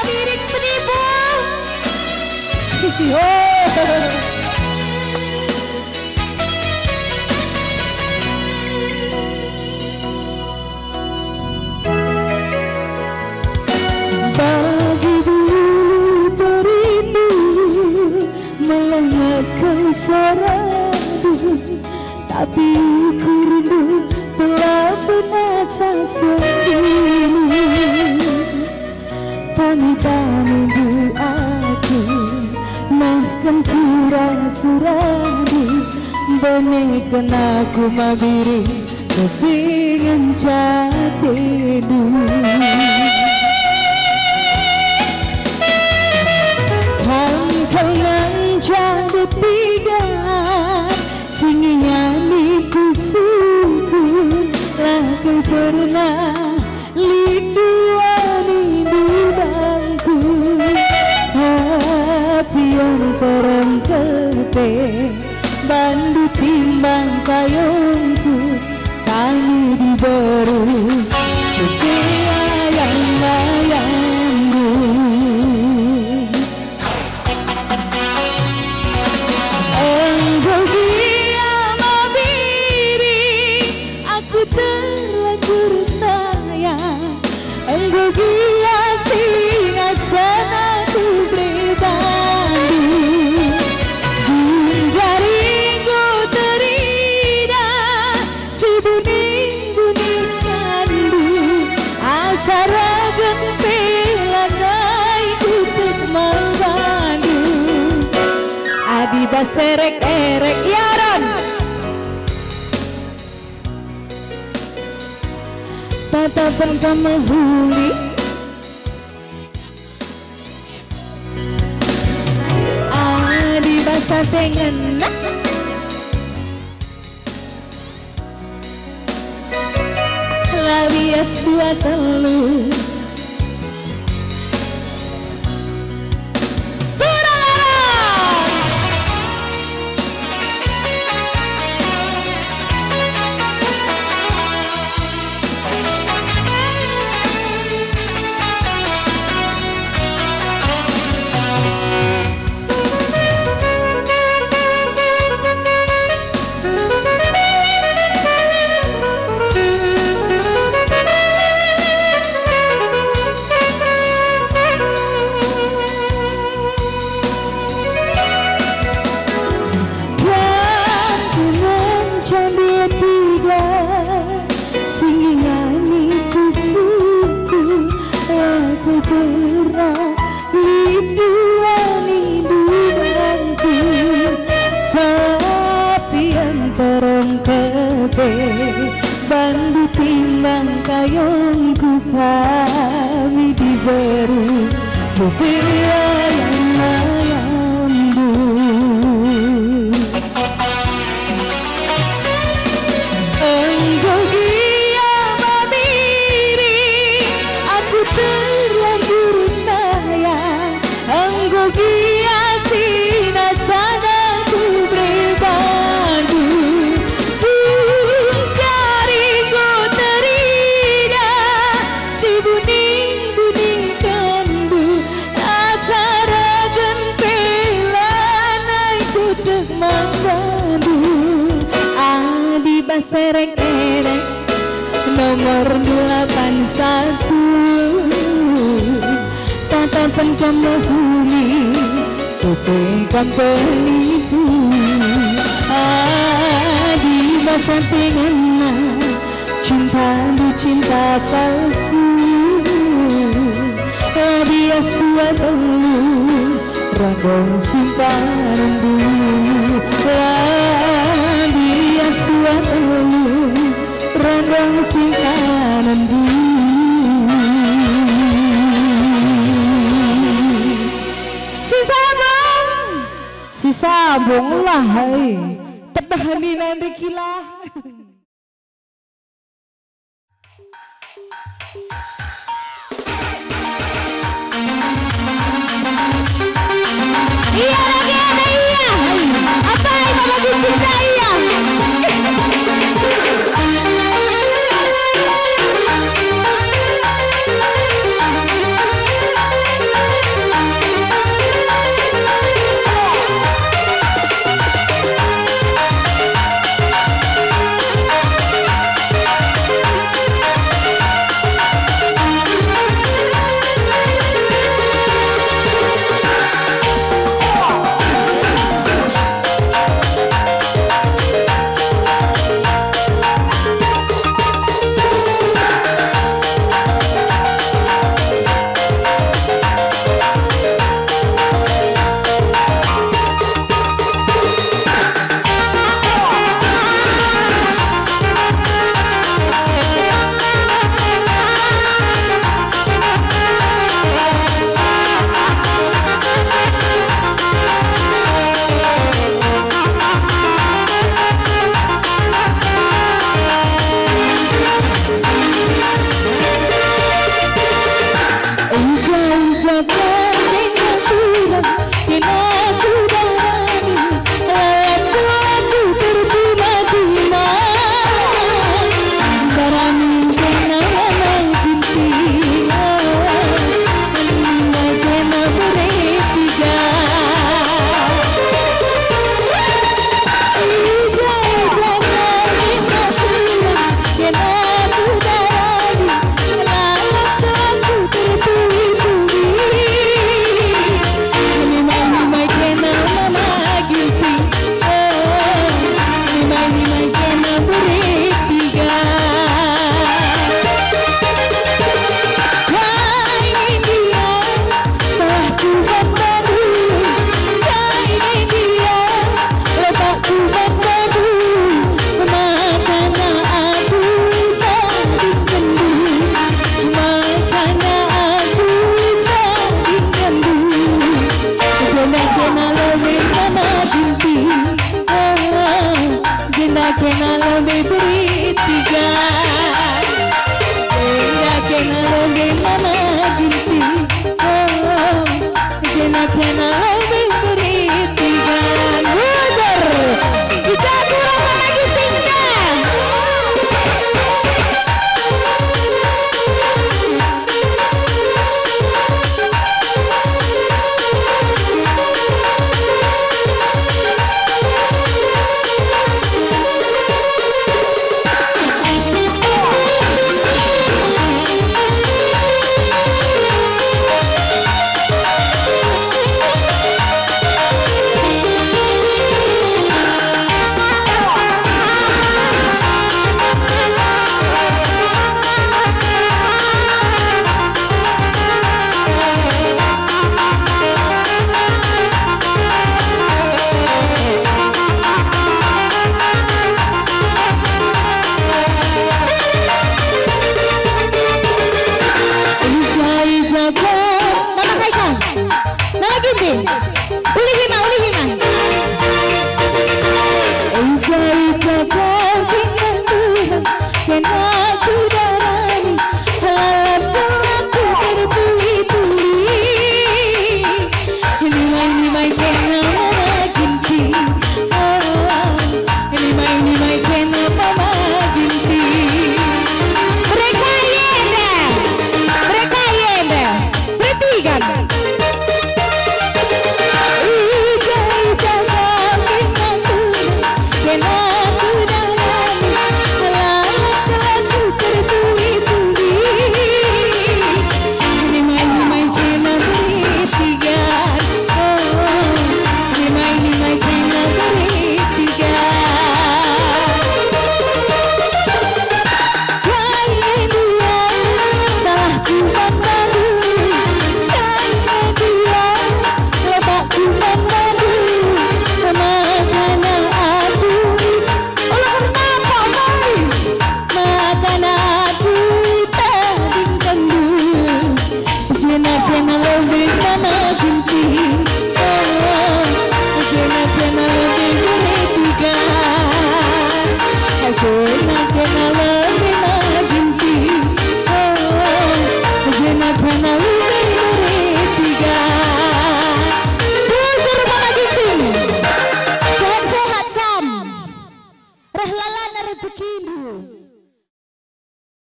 Mabirik penipu. Bagi dulu beribu melengahkan saradu, tapi ku rindu telah binasa sendiri. Pamitan ibu aku mahkan surah-surahmu, benekan aku mabiri kepingan jati dulu. Kangen jadi pigan singinya niku subur, lakai pernah liduan bangku, tapi yang terengkepe bandu timbang kayongku, kami diberi ayang-ayangmu. Engkau dia mabiri, aku terlanjur sayang. Engkau dia singasana ku pribadi, jariku terida si buning-buning kandu, asaragan pelanai untuk menggandu. Adi baserek-erek yaran, tatapan kamu huli, adi basa tengen lawias dua telu. Bandu timbang kayongku, kami diberi bukti ayam-ayammu. Engkau dia mabiri, aku terlanjur sayang. Engkau dia sinasana ku pribadi, jariku terida si buning-buning kandu, asaragan pelanai ku tek manggandu. Adi baserek-erek nomor 81, tatapan kamu huli, tupekan penipu. Adi basa tengena cinta du cinta palsu, bias dua telu radong simpanan dulu. Bias dua telu radong simpanan dulu. Si sabong lah, tebahanin nanti kilah.